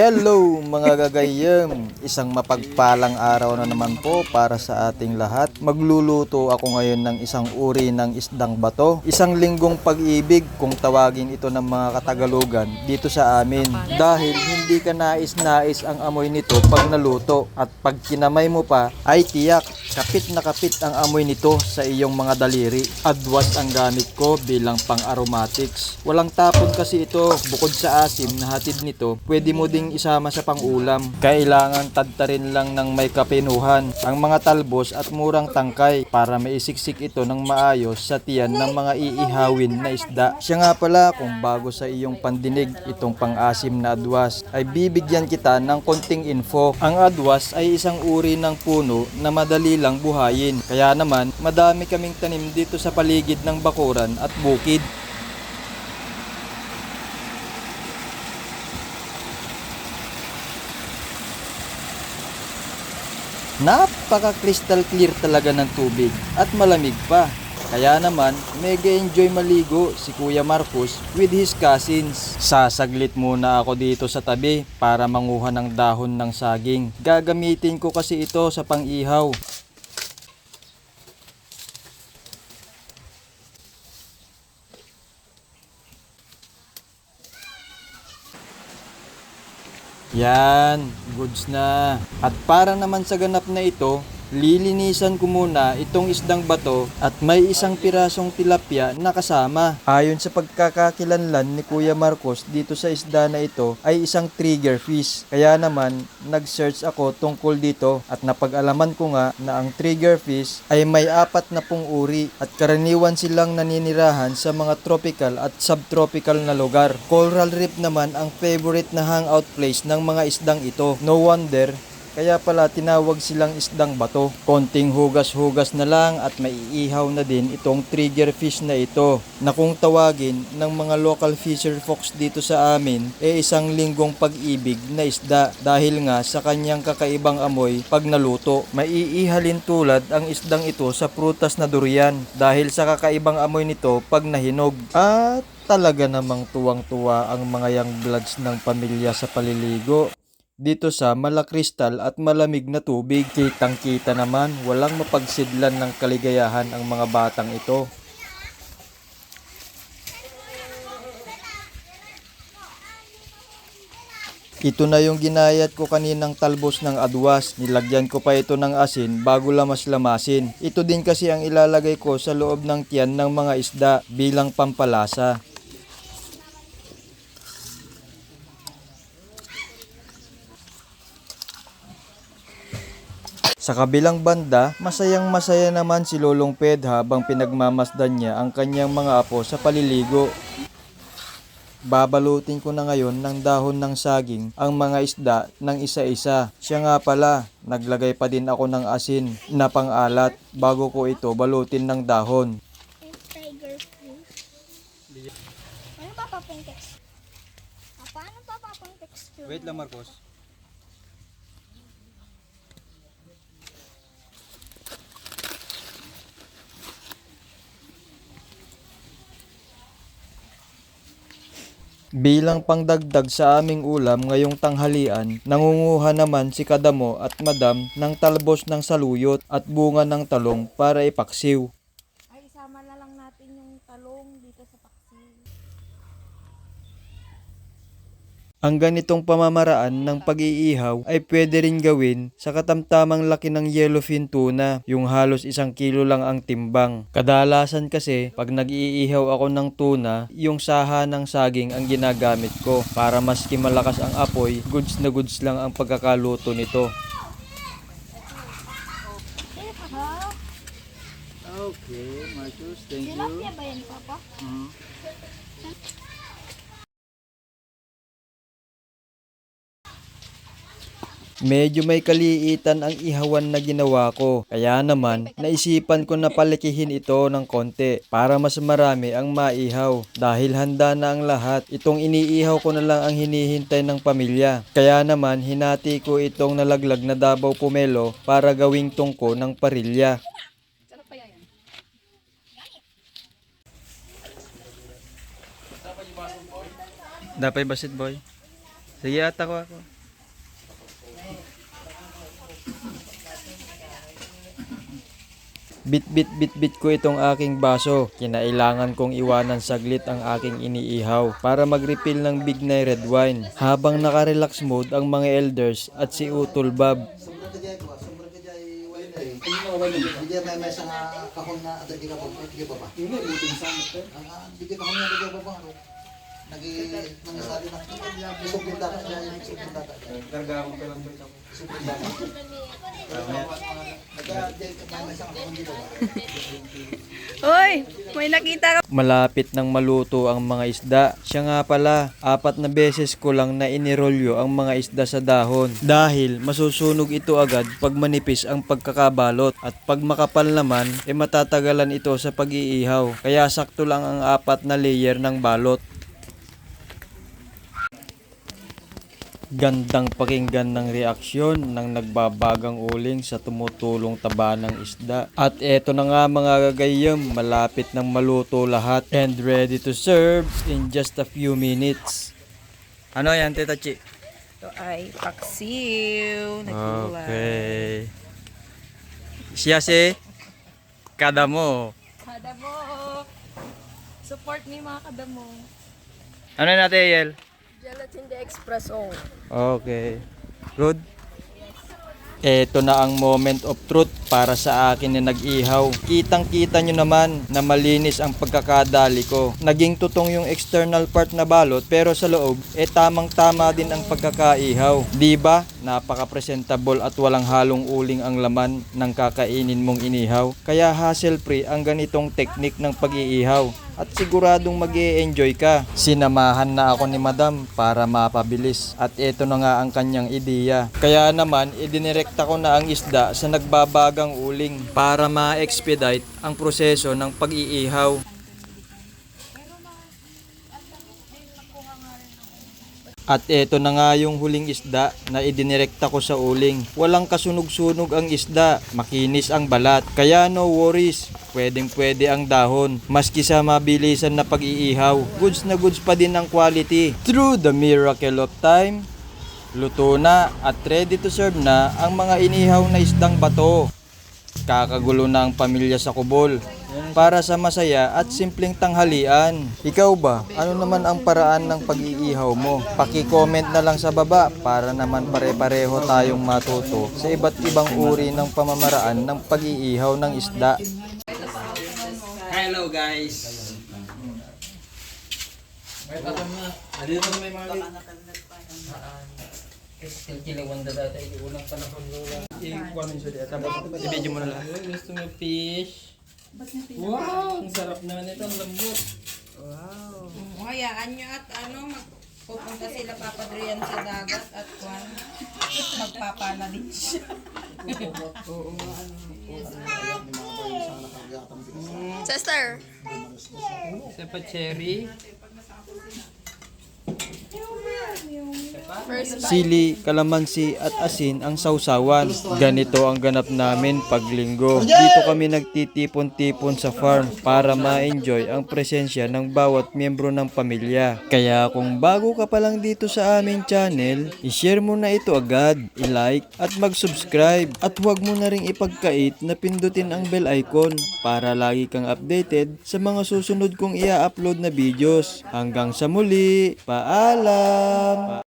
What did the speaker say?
Hello mga gagayam! Isang mapagpalang araw na naman po para sa ating lahat. Magluluto ako ngayon ng isang uri ng isdang bato. Isang linggong pag-ibig kung tawagin ito ng mga Katagalugan dito sa amin. Dahil hindi ka nais-nais ang amoy nito pag naluto. At pag kinamay mo pa ay tiyak, kapit na kapit ang amoy nito sa iyong mga daliri. Adwas ang gamit ko bilang pang-aromatics. Walang tapon kasi ito, bukod sa asim na hatid nito, pwede mo ding isama sa pangulam. Kailangan tadtarin lang ng may kapinuhan ang mga talbos at murang tangkay para maisiksik ito ng maayos sa tiyan ng mga iihawin na isda. Siya nga pala, kung bago sa iyong pandinig itong pang-asim na adwas, ay bibigyan kita ng konting info. Ang adwas ay isang uri ng puno na madali lang buhayin. Kaya naman, madami kaming tanim dito sa paligid ng bakuran at bukid. Napaka-crystal clear talaga ng tubig at malamig pa. Kaya naman, mega enjoy maligo si Kuya Marcos with his cousins. Sasaglit muna ako dito sa tabi para manguha ng dahon ng saging. Gagamitin ko kasi ito sa pang-ihaw. Yan, goods na. At para naman sa ganap na ito, lilinisan ko muna itong isdang bato at may isang pirasong tilapia na kasama. Ayon sa pagkakakilanlan ni Kuya Marcos dito sa isda na ito ay isang trigger fish. Kaya naman nag-search ako tungkol dito at napag-alaman ko nga na ang trigger fish ay may 40 uri at karaniwan silang naninirahan sa mga tropical at subtropical na lugar. Coral Reef naman ang favorite na hangout place ng mga isdang ito. No wonder kaya pala tinawag silang isdang bato. Konting hugas-hugas na lang at maiihaw na din itong trigger fish na ito, na kung tawagin ng mga local fisher folks dito sa amin isang linggong pag-ibig na isda dahil nga sa kanyang kakaibang amoy pag naluto. Maiihalin tulad ang isdang ito sa prutas na durian dahil sa kakaibang amoy nito pag nahinog. At talaga namang tuwang-tuwa ang mga young bloods ng pamilya sa paliligo dito sa malakristal at malamig na tubig. Kitang-kita naman, walang mapagsidlan ng kaligayahan ang mga batang ito. Ito na yung ginayat ko kaninang talbos ng adwas. Nilagyan ko pa ito ng asin bago lamas-lamasin. Ito din kasi ang ilalagay ko sa loob ng tiyan ng mga isda bilang pampalasa. Sa kabilang banda, masayang-masaya naman si Lolong Ped habang pinagmamasdan niya ang kanyang mga apo sa paliligo. Babalutin ko na ngayon ng dahon ng saging ang mga isda ng isa-isa. Siya nga pala, naglagay pa din ako ng asin na pang-alat bago ko ito balutin ng dahon. Tiger fish. Ano pa papang text? Paano pa papang texture? Wait lang, Marcos. Bilang pangdagdag sa aming ulam ngayong tanghalian, nangunguha naman si Kadamo at Madam ng talbos ng saluyot at bunga ng talong para ipaksiw. Ay, isama na lang natin yung talong dito sa paksiw. Ang ganitong pamamaraan ng pag-iihaw ay pwede rin gawin sa katamtamang laki ng yellowfin tuna, yung halos 1 kilo lang ang timbang. Kadalasan kasi pag nag-iihaw ako ng tuna, yung saha ng saging ang ginagamit ko para maski malakas ang apoy, goods na goods lang ang pagkakaluto nito. Okay, Marcus, thank you. Tilapia ba yan, Papa? Medyo may kaliitan ang ihawan na ginawa ko. Kaya naman, naisipan ko na palikihin ito ng konti para mas marami ang maihaw. Dahil handa na ang lahat, itong iniihaw ko na lang ang hinihintay ng pamilya. Kaya naman, hinati ko itong nalaglag na Davao Pomelo para gawing tungko ng parilya. Dapat basit boy. Sige ata ko ako. Bit ko itong aking baso. Kinailangan kong iwanan saglit ang aking iniihaw para mag-refill ng Big Nay red wine. Habang naka-relax mode ang mga elders at si Utol Bob. Hindi may mesa nga kahon na atagi ka pa. Hindi pa ba? Hindi buting sa mo. Hindi kahon na atagi pa ba? Nangisali na. Isupin data dyan. Isupin data dyan. Garga akong pelang ito. Isupin data. Hoy, may nakita ka. Malapit nang maluto ang mga isda. Siya nga pala, 4 na beses ko lang na inirolyo ang mga isda sa dahon. Dahil masusunog ito agad pag manipis ang pagkakabalot. At pag makapal naman, matatagalan ito sa pag-iihaw. Kaya sakto lang ang 4 na layer ng balot. Gandang pakinggan ng reaksyon ng nagbabagang uling sa tumutulong taba ng isda. At eto na nga mga gagayam, malapit nang maluto lahat and ready to serve in just a few minutes. Ano yan, Tita Chi? Ito ay paksiw. Nagkulay. Okay. Siya si Kadamo. Kadamo. Support me mga kadamo. Ano natin, Yel? Gelatin de Espresso. Okay. Good. Ito na ang moment of truth para sa akin na nag-ihaw. Kitang-kita nyo naman na malinis ang pagkakadali ko. Naging tutong yung external part na balot pero sa loob, tamang-tama din ang pagkakaihaw. Diba? Napaka-presentable at walang halong uling ang laman ng kakainin mong inihaw. Kaya hassle-free ang ganitong teknik ng pag-iihaw. At siguradong mag-e-enjoy ka. Sinamahan na ako ni Madam para mapabilis. At ito na nga ang kanyang ideya. Kaya naman, idinirekta ko na ang isda sa nagbabagang uling para ma-expedite ang proseso ng pag-iihaw. At eto na nga yung huling isda na idinirekta ko sa uling. Walang kasunog-sunog ang isda, makinis ang balat. Kaya no worries, pwedeng-pwede ang dahon. Maski sa mabilisan na pag-iihaw, goods na goods pa din ang quality. Through the miracle of time, luto na at ready to serve na ang mga inihaw na isdang bato. Kakagulo na ang pamilya sa kubol para sa masaya at simpleng tanghalian. Ikaw ba? Ano naman ang paraan ng pag-iihaw mo? Paki-comment na lang sa baba para naman pare-pareho tayong matuto sa iba't ibang uri ng pamamaraan ng pag-iihaw ng isda. Hello guys. Dito na may mga kilawang dada tayo ulang panahon lola. I-video mo na lang. Gusto mo fish? Wow, ang sarap naman ito, ang lambot. Wow. Hayaan nyo at pupunta sila Papa Drian sa dagat at magpapala din siya. Sister! Isa pa cherry. Sili, kalamansi at asin ang sausawan. Ganito ang ganap namin pag linggo. Dito kami nagtitipon-tipon sa farm para ma-enjoy ang presensya ng bawat miyembro ng pamilya. Kaya kung bago ka pa lang dito sa aming channel, i-share mo na ito agad, i-like at mag-subscribe. At huwag mo na ring ipagkait na pindutin ang bell icon para lagi kang updated sa mga susunod kong ia-upload na videos. Hanggang sa muli, paalam!